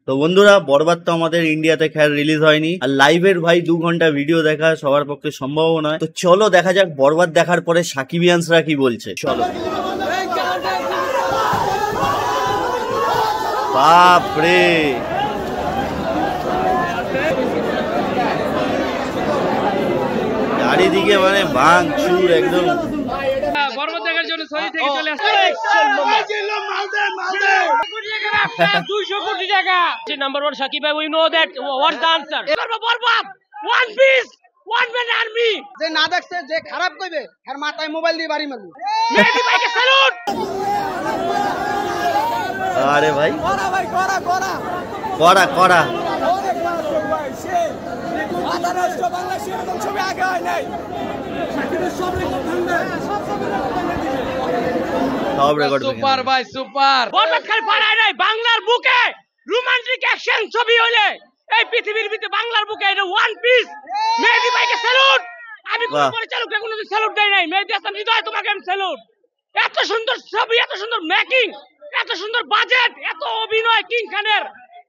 তো বন্ধুরা, বরবাদ তো আমাদের ইন্ডিয়াতে খেয়াল রিলিজ হয়নি, আর লাইভের ভাই 2 ঘন্টা ভিডিও দেখা সবার পক্ষে সম্ভব নয়। তো চলো দেখা যাক বরবাদ দেখার পরে সাকিবিয়ানসরা কি বলছে। চলো। বাপ রে, চারিদিকে মানে ভাঙচুর একদম। বরবাদ দেখার জন্য সরি থেকে চলে আসছে 200 কোটি টাকা। নাম্বার 1 সাকিব ভাই, we know that what's the answer. Borbaad one piece one man army. যে না দেখছে, যে খারাপ কইবে এর মাথায় মোবাইল দিয়ে বাড়ি মারবে। মেহেদী ভাইকে স্যালুট। আরে ভাই করা ভাই, করা করা করা করা অনেক মারাত্মক ভাই। সে আন্তর্জাতিক বাংলাদেশে এরকম ছবি আগে হয় নাই। সাকিবের সব রেকর্ড ভাঙবে, সব রেকর্ড সুপার ভাই সুপার। বরবাদ খালি পাড়ায় নাই, বাংলার বুকে রোমান্টিক অ্যাকশন ছবি হলে এই পৃথিবীর ভিতরে বাংলার বুকে এটা ওয়ান পিস। মেহেদী ভাইকে স্যালুট। আমি কোন পরিচালককে কোনোদিন স্যালুট দেই নাই, মেহেদী হাসান হৃদয় তোমাকে আমি স্যালুট। এত সুন্দর ছবি, এত সুন্দর মেকিং, এত সুন্দর বাজেট, এত অভিনয় কিং খানের।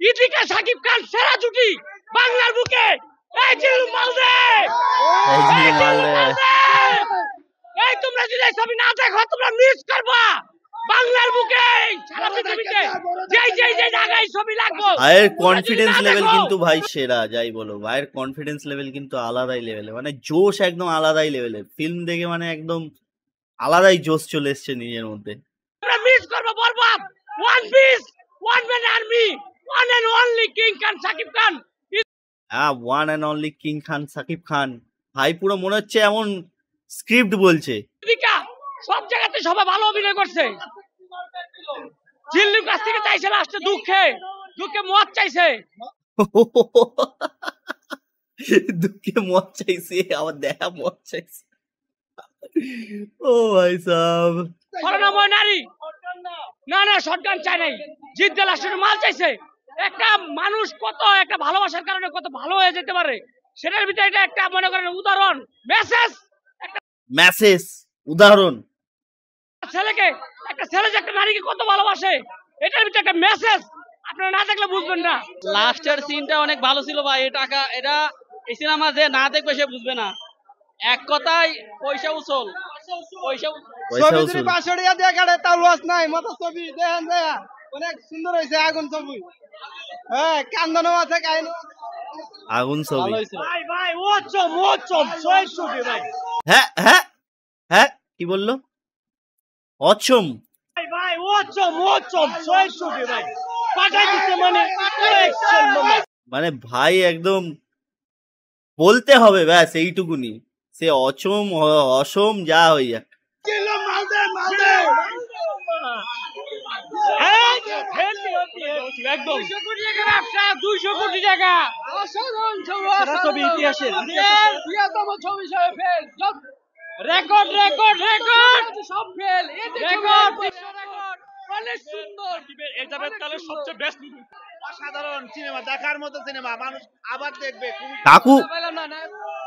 ইদিকা সাকিব খান সেরা জুটি বাংলার বুকে। এই জিল্লু মালদে, এই জিল্লু মালদে। এই তোমরা যদি এই ছবি না দেখো তোমরা মিস করবা। বাংলার বুকে সারা পৃথিবীতে যেই যেই যেই জায়গায় ছবি লাগবে, ভাইয়ের কনফিডেন্স লেভেল কিন্তু ভাই সেরা, যাই বলো ভাইয়ের কনফিডেন্স লেভেল কিন্তু আলাদাই লেভেলে, মানে জোশ একদম আলাদাই লেভেলের। ফিল্ম দেখে মানে একদম আলাদাই জোশ চলে এসছে নিজের মধ্যে। তোমরা মিস করবা Borbaad one piece one man army, one and only king Khan Shakib Khan. হ্যাঁ, one and only king Khan Shakib Khan. ভাই পুরো মনে হচ্ছে এমন স্ক্রিপ্ট বলছে। ইদিকা সব জায়গাতে সবাই ভালো অভিনয় করছে। জিল্লুর কাছ থেকে চাইছে লাস্টে দুঃখে দুঃখে মত চাইছে। দুঃখে মত চাইছে, আবার দেখা মত চাইছে। ও ভাই সাহেব, করুণাময় নারী। না না, শটগান চাই নাই, জিদ্দা লাস্টের মাল চাইছে। একটা মানুষ কত একটা ভালোবাসার কারণে কত ভালো হয়ে যেতে পারে, সেটার ভিতরে এটা একটা মনে করেন উদাহরণ, মেসেজ। মেসেজ উদাহরণ। ছেলেকে, একটা ছেলে যে একটা নারীকে কত ভালোবাসে, এটার ভিতরে একটা মেসেজ। আপনারা না দেখলে বুঝবেন না। লাস্টের সিনটা অনেক ভালো ছিল ভাই। এটা এই সিনেমা যে না দেখবে সে বুঝবে না। এক কথায় পয়সা উসল, পয়সা ছবি যদি 500 টাকা দিয়ে কাটে তাও লস নাই। মত ছবি দেখেন যায়, অনেক সুন্দর হয়েছে। আগুন ছবি, হ্যাঁ, কান্দনও আছে, কাহিনী। আগুন ছবি। ভাই ভাই ওচম ওচম 600 ভাই। হ্যাঁ হ্যাঁ হ্যাঁ, কি বললো? অচম। ভাই ভাই ওচম ওচম 600 ভাই পাঠাই দিতে মানে ভাই একদম বলতে হবে ব্যাস এইটুকুনি, সে অচম অসম যা হই যাক। একদম 200 কোটি টাকা ছবি, ইতিহাসের রেকর্ড রেকর্ড রেকর্ড সব ফেল রেকর্ড। অনেক সুন্দর, এটা বেতালের সবচেয়ে বেস্ট মুভি। অসাধারণ সিনেমা, দেখার মতো সিনেমা, মানুষ আবার দেখবে। কাকু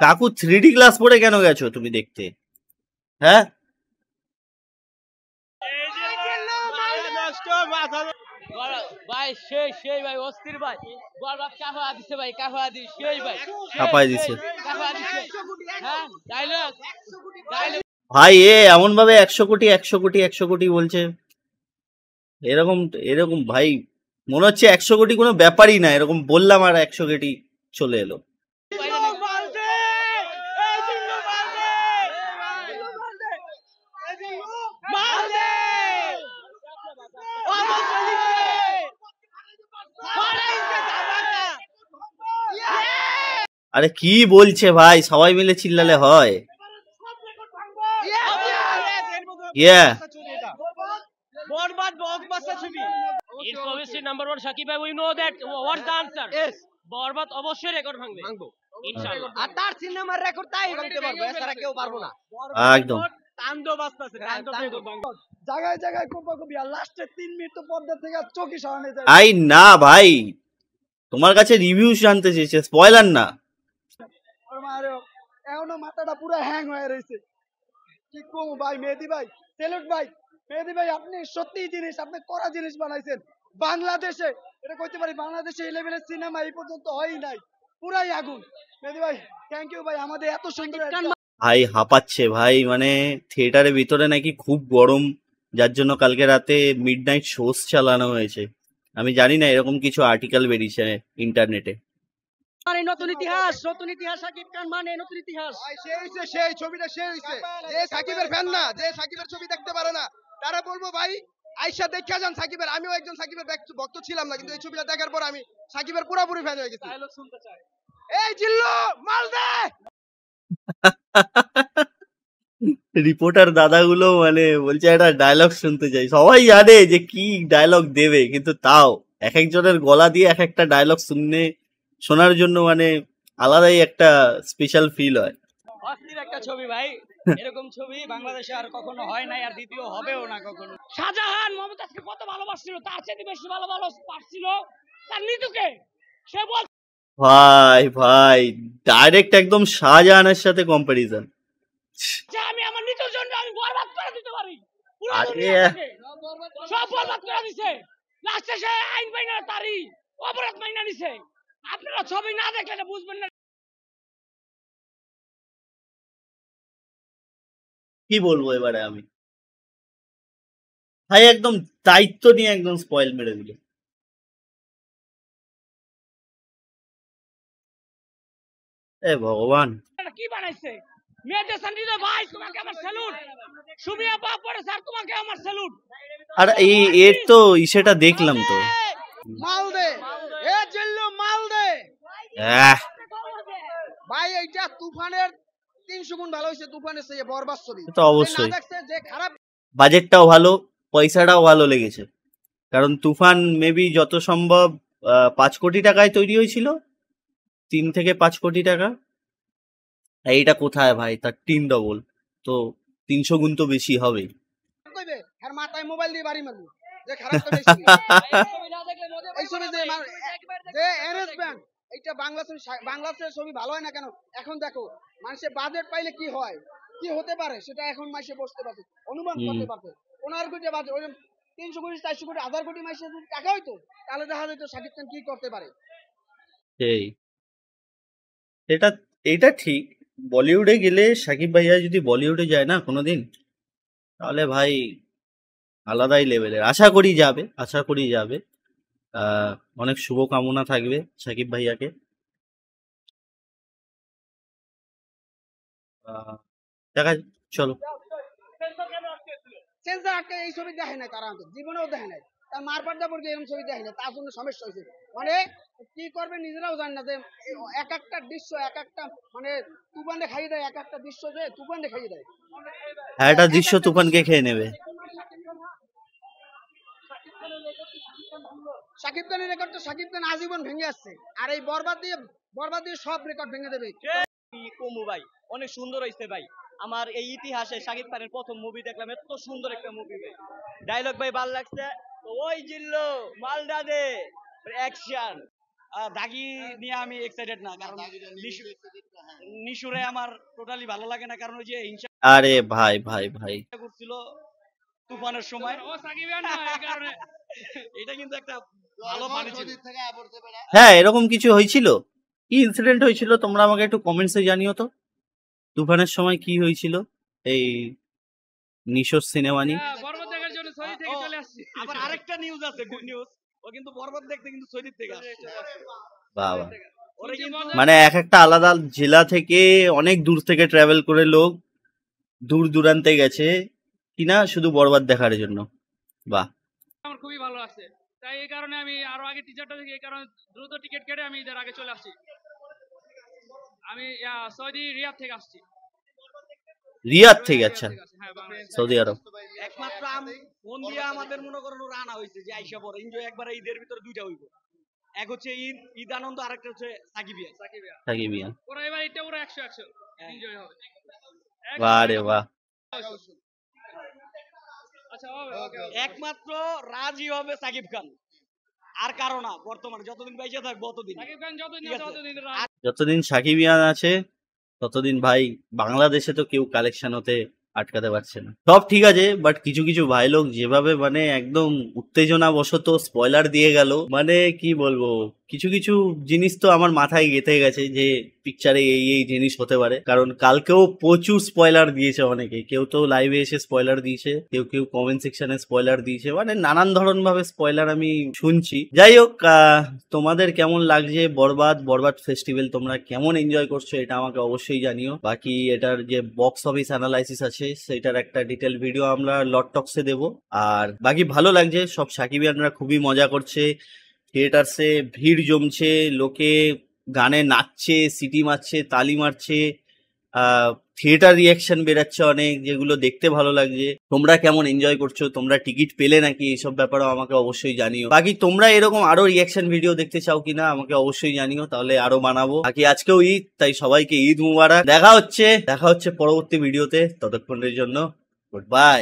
কাকু 3D ক্লাস পড়ে কেন গেছো তুমি দেখতে? হ্যাঁ, ভাই সেই সেই ভাই অস্থির ভাই। বরবাদ কাফা দিছে ভাই, কাফা দিছে সেই ভাই, কাপাই দিছে কাফা দিছে। হ্যাঁ, ডায়লগ ডায়লগ ভাই। এমন ভাবে 100 কোটি 100 কোটি 100 কোটি বলছে, এরকম এরকম ভাই মনে হচ্ছে 100 কোটি কোনো ব্যাপারই না। এরকম বললাম আর 100 কোটি চলে এলো। আরে কি বলছে ভাই, সবাই মিলে চিল্লালে হয়। বরবাদ ব্লকবাস্টার ছবি। ইটস অবভিয়াসলি নাম্বার 1 সাকিব ভাই, we know that what's the answer. Borbaad অবশ্যই রেকর্ড ভাঙবে ইনশাআল্লাহ। আর তার সিনেমার রেকর্ড তাই ভাঙতে পারবে, এছাড়া কেউ পারবো না। একদম তাণ্ডব আসতেছে, তাণ্ডব ভাঙবে জায়গায় জায়গায় কোপাকুপি, আর লাস্টে 3 মিনিট তো পর্দা থেকে চোখই সরানো যায়। আই না ভাই, তোমার কাছে রিভিউ জানতে চেয়েছে, স্পয়লার না। এখনো মাথাটা পুরো হ্যাং হয়ে রয়েছে। কি কম ভাই, মেহেদী ভাই সেলুট ভাই। মেহেদী ভাই, আপনি সত্যি জিনিস, আপনি করা জিনিস বানাইছেন। বাংলাদেশে এটা কইতে পারি বাংলাদেশে এই লেভেলের সিনেমা এই পর্যন্ত হয়ই নাই, পুরাই আগুন। মেহেদী ভাই থ্যাংক ইউ ভাই, আমাদের এত সুন্দর ভাই হাঁপাচ্ছে ভাই, মানে থিয়েটারের ভিতরে নাকি খুব গরম, যার জন্য কালকে রাতে মিডনাইট শোস চালানো হয়েছে। আমি জানি না, এরকম কিছু আর্টিকেল বেরিয়েছে ইন্টারনেটে। মানে নতুন ইতিহাস শাকিব খান মানে নতুন ইতিহাস। সেই ছবিটা সে হইছে, যে সাকিবের ফ্যান না, যে সাকিবের ছবি দেখতে পারে না, তারা বলবো ভাই আইসা দেখা যান সাকিবের। আমিও একজন সাকিবের ভক্ত ছিলাম না, কিন্তু এই ছবিটা দেখার পর আমি সাকিবের পুরোপুরি ফ্যান হয়ে গেছি। ডায়লগ শুনতে চাই। এই জিল্লু মাল দে। রিপোর্টার দাদাগুলো মানে বলছে একটা ডায়লগ শুনতে চাই। সবাই জানে যে কি ডায়লগ দেবে, কিন্তু তাও এক একজনের গলা দিয়ে এক একটা ডায়লগ শোনার জন্য মানে আলাদাই একটা স্পেশাল ফিল হয়। অস্থির একটা ছবি ভাই, এরকম ছবি বাংলাদেশে আর কখনো হয় নাই, আর দ্বিতীয় হবেও না কখনো। শাহজাহান মমতাজকে কত ভালোবাসছিল, তার চেয়ে বেশি ভালোবাসছিল তার নিতুকে। সে বল ভাই ভাই ডাইরেক্ট একদম শাহজাহানের সাথে কম্পারিজন। যে আমি আমার নিতুর জন্য আমি বরবাদ করে দিতে পারি পুরো আরে দুনিয়াটাকে। সব বরবাদ করে দিছে, লাস্টে সে আইন মাইনা তারই অপরাধ মাইনা নিছে। আপনারা ছবি না দেখলে বুঝবেন না। কি বলবো এবারে আমি, ভাই একদম দায়িত্ব নিয়ে একদম স্পয়েল মেরে দিল। এ ভগবান, এটা কি বানাইছে মেয়েদের সন্ডিতে ভাই, তোমাকে আমার স্যালুট। সুমিয়া বাপ পরে স্যার তোমাকে আমার স্যালুট। আর এর তো ইসেটা দেখলাম তো, মাল দে, এ জিল্লু মাল দে আহ, ভাই। এইটা তুফানের 300 গুণ ভালো হয়েছে, তুফানের চেয়ে বরবাদ ছবি। তো অবশ্যই দেখছে যে খারাপ, বাজেটটাও ভালো, পয়সাটাও ভালো লেগেছে। কারণ তুফান মেবি যত সম্ভব 5 কোটি টাকায় তৈরি হয়েছিল, 3 থেকে 5 কোটি টাকা। আর এইটা কোথায় ভাই, তার 3 ডবল, তো 300 গুণ তো বেশি হবেই। কইবে আর মাথায় মোবাইল দিয়ে বাড়ি মারবো যে খারাপ তো বেশি। এই ছবি যে এনএস ব্যাংক, এইটা বাংলাদেশের ছবি ভালো হয় না কেন? এখন দেখো মানুষের বাজেট পাইলে কি হয়, কি হতে পারে, সেটা এখন মাসে বসতে পারছে, অনুমান করতে পারছে। 15 কোটি বাজেট, ওই 300 কোটি 400 কোটি 1000 কোটি মাসে যদি টাকা হইতো, তাহলে দেখা যেত শাকিব খান কি করতে পারে। সেই এটা ঠিক। বলিউডে গেলে সাকিব ভাইয়া যদি বলিউডে যায় না কোনোদিন, তাহলে ভাই আলাদাই লেভেলের। আশা করি যাবে। অনেক শুভকামনা থাকবে সাকিব ভাইয়াকে। দেখা চলো। সেন্সার আটকে এই ছবি দেখে নাই, তারা জীবনেও দেখে নাই। তার মারপাট দাপড়কে এরকম ছবি দেখে নাই, তার জন্য সমস্যা হয়েছে। মানে কি করবে নিজেরাও জানে না, যে এক একটা দৃশ্য এক একটা মানে তুফান দেখাই দেয়, এক একটা দৃশ্য যে তুফান দেখাই দেয়, একটা দৃশ্য তুফানকে খেয়ে নেবে। শাকিব খানের রেকর্ড তো শাকিব খান আজীবন ভেঙে আসছে, আর এই বরবাদ দিয়ে সব রেকর্ড ভেঙে দেবে। কমু ভাই, অনেক সুন্দর হয়েছে ভাই। আমার এই ইতিহাসে শাকিব খানের প্রথম মুভি দেখলাম, এত সুন্দর একটা মুভি ভাই। ডায়লগ ভাই ভালো লাগছে, ওই জিল্লো মালদা দে, অ্যাকশন। দাগি নিয়ে আমি এক্সাইটেড না, কারণ নিশুরে আমার টোটালি ভালো লাগে না, কারণ ওই যে হিংসা আরে ভাই ভাই ভাই করছিল তুফানের সময়। ও সাকিবিয়ান না, এই কারণে এটা কিন্তু একটা ভালো পানি ছিল। হ্যাঁ, এরকম কিছু হয়েছিল? কি ইনসিডেন্ট হয়েছিল তোমরা আমাকে একটু কমেন্টসে জানিও তো। তুফানের সময় কি হয়েছিল এই নিশোর সিনেমা নিয়ে? হ্যাঁ, বরবাদ দেখার জন্য সৌদি থেকে চলে আসছি। আবার আরেকটা নিউজ আছে, গুড নিউজ। ও কিন্তু বরবাদ দেখতে কিন্তু সৌদি থেকে আসছে। বাবা, ওরে কিন্তু মানে এক একটা আলাদা জেলা থেকে অনেক দূর থেকে ট্রাভেল করে লোক দূর দূরান্তে গেছে কিনা শুধু বরবাদ দেখার জন্য। বাহ, আমার খুবই ভালো আছে, তাই এই কারণে আমি আরো আগে টিচারটা থেকে এই কারণে দ্রুত টিকিট কেটে আমি এদের আগে চলে আসছি। আমি সৌদি রিয়াদ থেকে আসছি। রিয়াদ থেকে? আচ্ছা, হ্যাঁ, বাংলাদেশ। সৌদি আরব। একমাত্র ফোন দিয়ে আমাদের মনে করেন রানা হয়েছে যে আইসা পরে এনজয় একবার ঈদের ভিতরে দুইটা হইব। এক হচ্ছে ঈদ আনন্দ, আরেকটা হচ্ছে সাকিবিয়া। সাকিবিয়ান। ওরা এবার এটা ওরা 100 এনজয় হবে। বাহ রে বাহ। আচ্ছা, ওকে। একমাত্র রাজি হবে সাকিব খান, আর কারো না। বর্তমানে যতদিন বাইচে থাকবো ততদিন সাকিব খান যতদিন সাকিবিয়ান আছে ততদিন ভাই বাংলাদেশে তো কেউ কালেকশন হতে আটকাতে পারছে না। সব ঠিক আছে, বাট কিছু কিছু ভাই লোক যেভাবে মানে একদম উত্তেজনা বশত স্পয়লার দিয়ে গেল, মানে কি বলবো, কিছু কিছু জিনিস তো আমার মাথায় গেঁথে গেছে যে পিকচারে এই এই জিনিস হতে পারে। কারণ কালকেও প্রচুর স্পয়লার দিয়েছে অনেকে, কেউ তো লাইভে এসে স্পয়লার দিয়েছে, কেউ কেউ কমেন্ট সেকশনে স্পয়লার দিয়েছে, মানে নানান ধরন ভাবে স্পয়লার আমি শুনছি। যাই হোক, তোমাদের কেমন লাগছে বরবাদ ফেস্টিভ্যাল, তোমরা কেমন এনজয় করছো এটা আমাকে অবশ্যই জানিও। বাকি এটার যে বক্স অফিস অ্যানালাইসিস আছে সেটার একটা ডিটেল ভিডিও আমরা লট টক্সে দেবো। আর বাকি ভালো লাগছে, সব সাকিবিয়ানরা খুবই মজা করছে, থিয়েটার্সে ভিড় জমছে, লোকে গানে নাচছে, সিটি মারছে, তালি মারছে, থিয়েটার রিয়াকশন বেরাচ্ছে অনেক, যেগুলো দেখতে ভালো লাগছে। তোমরা কেমন এনজয় করছো, তোমরা টিকিট পেলে নাকি, এইসব ব্যাপারেও আমাকে অবশ্যই জানিও। বাকি তোমরা এরকম আরো রিয়াকশন ভিডিও দেখতে চাও কিনা আমাকে অবশ্যই জানিও, তাহলে আরো বানাবো। বাকি আজকেও ঈদ, তাই সবাইকে ঈদ মুবারক। দেখা হচ্ছে পরবর্তী ভিডিওতে, ততক্ষণের জন্য গুড বাই।